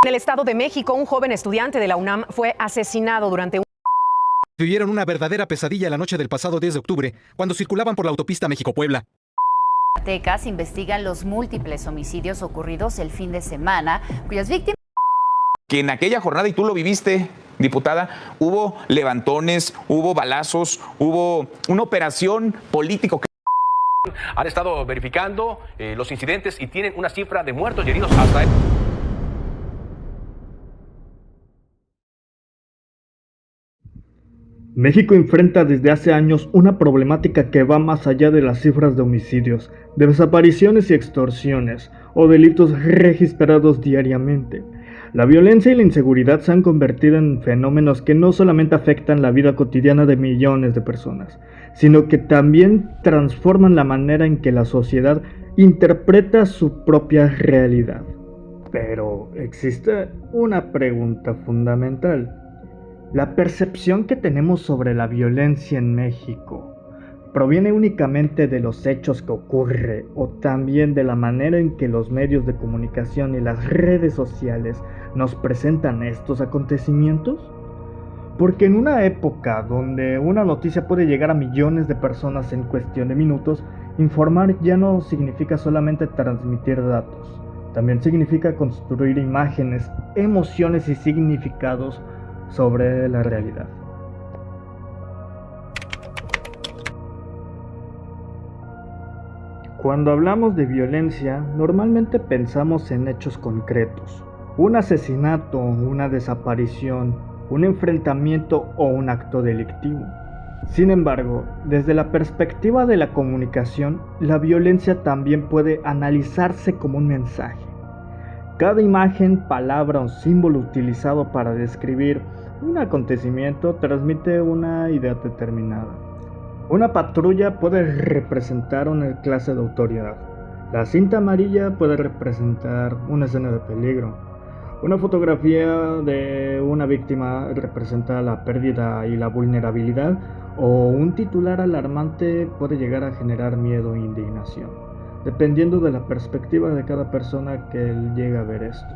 En el Estado de México, un joven estudiante de la UNAM fue asesinado durante un... Vivieron una verdadera pesadilla la noche del pasado 10 de octubre, cuando circulaban por la autopista México-Puebla. Zacatecas investigan los múltiples homicidios ocurridos el fin de semana, cuyas víctimas... Que en aquella jornada, y tú lo viviste, diputada, hubo levantones, hubo balazos, hubo una operación político. Han estado verificando los incidentes y tienen una cifra de muertos y heridos hasta... México enfrenta desde hace años una problemática que va más allá de las cifras de homicidios, de desapariciones y extorsiones, o delitos registrados diariamente. La violencia y la inseguridad se han convertido en fenómenos que no solamente afectan la vida cotidiana de millones de personas, sino que también transforman la manera en que la sociedad interpreta su propia realidad. Pero existe una pregunta fundamental. La percepción que tenemos sobre la violencia en México proviene únicamente de los hechos que ocurren o también de la manera en que los medios de comunicación y las redes sociales nos presentan estos acontecimientos. Porque en una época donde una noticia puede llegar a millones de personas en cuestión de minutos, informar ya no significa solamente transmitir datos, también significa construir imágenes, emociones y significados sobre la realidad. Cuando hablamos de violencia, normalmente pensamos en hechos concretos: un asesinato, una desaparición, un enfrentamiento o un acto delictivo. Sin embargo, desde la perspectiva de la comunicación, la violencia también puede analizarse como un mensaje. Cada imagen, palabra o símbolo utilizado para describir un acontecimiento transmite una idea determinada. Una patrulla puede representar una clase de autoridad. La cinta amarilla puede representar una escena de peligro. Una fotografía de una víctima representa la pérdida y la vulnerabilidad, o un titular alarmante puede llegar a generar miedo e indignación, dependiendo de la perspectiva de cada persona que llega a ver esto.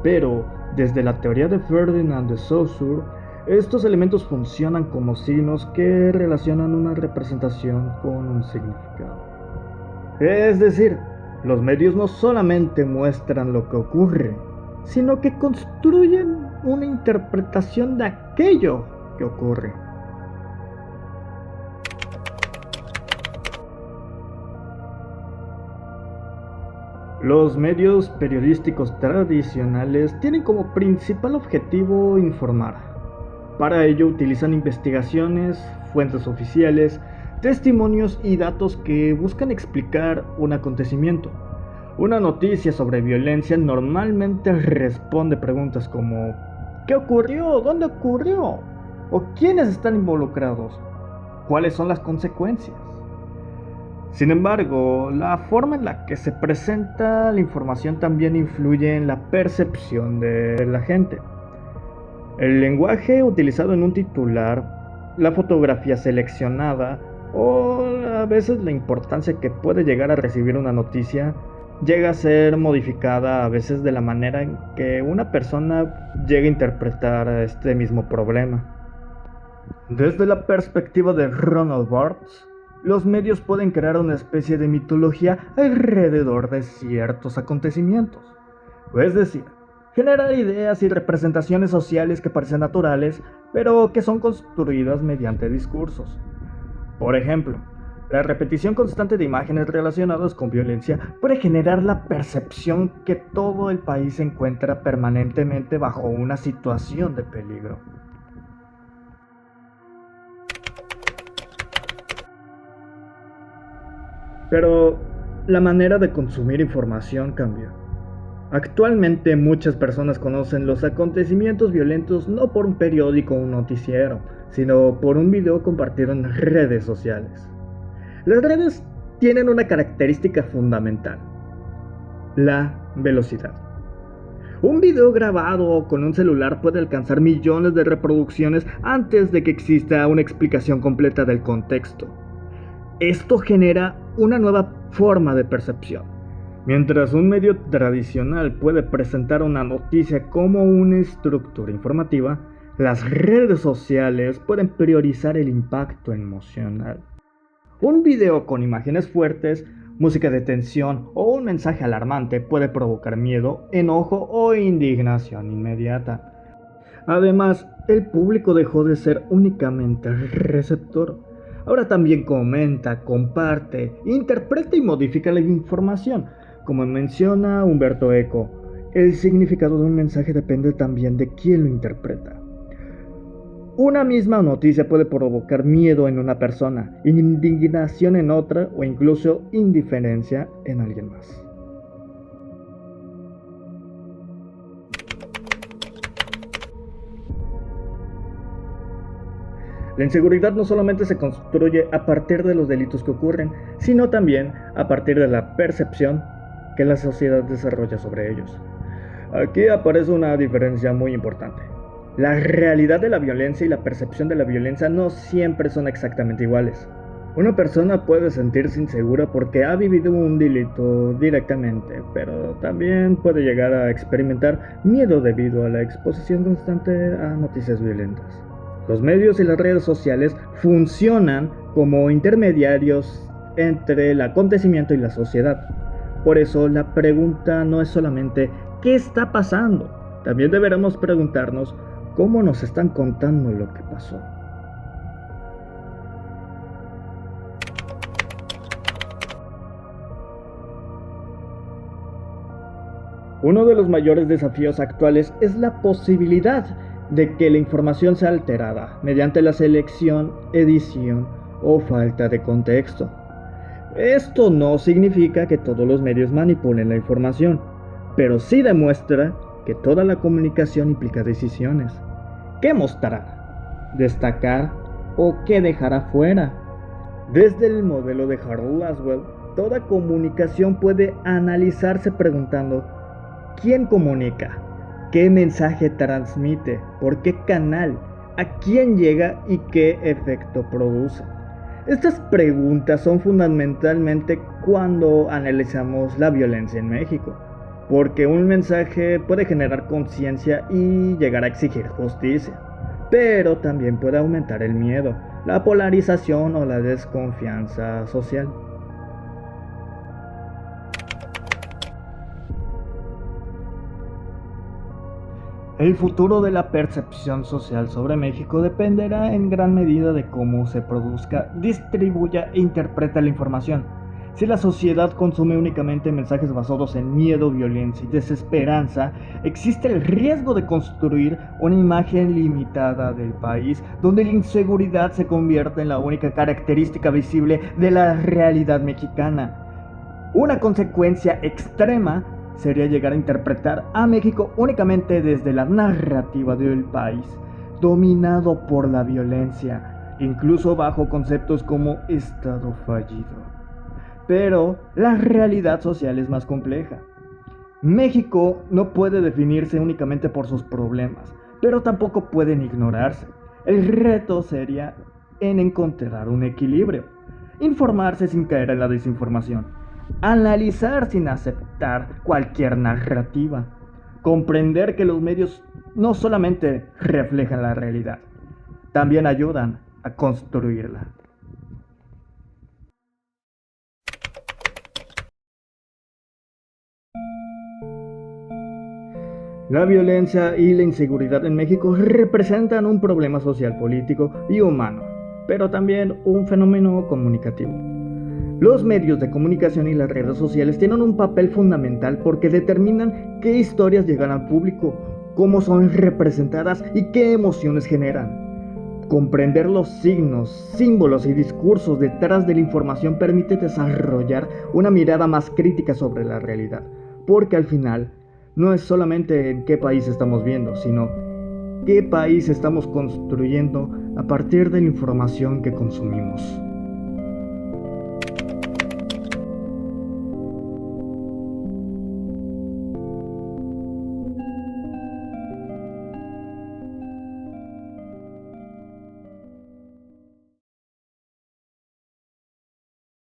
Pero, desde la teoría de Ferdinand de Saussure, estos elementos funcionan como signos que relacionan una representación con un significado. Es decir, los medios no solamente muestran lo que ocurre, sino que construyen una interpretación de aquello que ocurre. Los medios periodísticos tradicionales tienen como principal objetivo informar. Para ello utilizan investigaciones, fuentes oficiales, testimonios y datos que buscan explicar un acontecimiento. Una noticia sobre violencia normalmente responde preguntas como ¿qué ocurrió? ¿Dónde ocurrió? ¿O quiénes están involucrados? ¿Cuáles son las consecuencias? Sin embargo, la forma en la que se presenta la información también influye en la percepción de la gente. El lenguaje utilizado en un titular, la fotografía seleccionada o a veces la importancia que puede llegar a recibir una noticia llega a ser modificada a veces de la manera en que una persona llega a interpretar este mismo problema. Desde la perspectiva de Roland Barthes, los medios pueden crear una especie de mitología alrededor de ciertos acontecimientos. Es decir, generar ideas y representaciones sociales que parecen naturales, pero que son construidas mediante discursos. Por ejemplo, la repetición constante de imágenes relacionadas con violencia puede generar la percepción que todo el país se encuentra permanentemente bajo una situación de peligro. Pero la manera de consumir información cambió. Actualmente muchas personas conocen los acontecimientos violentos no por un periódico o un noticiero, sino por un video compartido en redes sociales. Las redes tienen una característica fundamental: la velocidad. Un video grabado con un celular puede alcanzar millones de reproducciones antes de que exista una explicación completa del contexto. Esto genera una nueva forma de percepción. Mientras un medio tradicional puede presentar una noticia como una estructura informativa, las redes sociales pueden priorizar el impacto emocional. Un video con imágenes fuertes, música de tensión o un mensaje alarmante puede provocar miedo, enojo o indignación inmediata. Además, el público dejó de ser únicamente receptor. Ahora también comenta, comparte, interpreta y modifica la información. Como menciona Humberto Eco, el significado de un mensaje depende también de quién lo interpreta. Una misma noticia puede provocar miedo en una persona, indignación en otra o incluso indiferencia en alguien más. La inseguridad no solamente se construye a partir de los delitos que ocurren, sino también a partir de la percepción que la sociedad desarrolla sobre ellos. Aquí aparece una diferencia muy importante. La realidad de la violencia y la percepción de la violencia no siempre son exactamente iguales. Una persona puede sentirse insegura porque ha vivido un delito directamente, pero también puede llegar a experimentar miedo debido a la exposición constante a noticias violentas. Los medios y las redes sociales funcionan como intermediarios entre el acontecimiento y la sociedad. Por eso la pregunta no es solamente ¿qué está pasando? También deberemos preguntarnos cómo nos están contando lo que pasó. Uno de los mayores desafíos actuales es la posibilidad de que la información sea alterada mediante la selección, edición o falta de contexto. Esto no significa que todos los medios manipulen la información, pero sí demuestra que toda la comunicación implica decisiones. ¿Qué mostrar? ¿Destacar o qué dejar afuera? Desde el modelo de Harold Laswell, toda comunicación puede analizarse preguntando ¿quién comunica? ¿Qué mensaje transmite? ¿Por qué canal? ¿A quién llega y qué efecto produce? Estas preguntas son fundamentalmente cuando analizamos la violencia en México, porque un mensaje puede generar conciencia y llegar a exigir justicia, pero también puede aumentar el miedo, la polarización o la desconfianza social. El futuro de la percepción social sobre México dependerá en gran medida de cómo se produzca, distribuya e interpreta la información. Si la sociedad consume únicamente mensajes basados en miedo, violencia y desesperanza, existe el riesgo de construir una imagen limitada del país, donde la inseguridad se convierte en la única característica visible de la realidad mexicana. Una consecuencia extrema sería llegar a interpretar a México únicamente desde la narrativa del país, dominado por la violencia, incluso bajo conceptos como Estado fallido. Pero la realidad social es más compleja. México no puede definirse únicamente por sus problemas, pero tampoco pueden ignorarse. El reto sería en encontrar un equilibrio, informarse sin caer en la desinformación, analizar sin aceptar cualquier narrativa, comprender que los medios no solamente reflejan la realidad, también ayudan a construirla. La violencia y la inseguridad en México representan un problema social, político y humano, pero también un fenómeno comunicativo. Los medios de comunicación y las redes sociales tienen un papel fundamental porque determinan qué historias llegan al público, cómo son representadas y qué emociones generan. Comprender los signos, símbolos y discursos detrás de la información permite desarrollar una mirada más crítica sobre la realidad, porque al final no es solamente en qué país estamos viendo, sino qué país estamos construyendo a partir de la información que consumimos.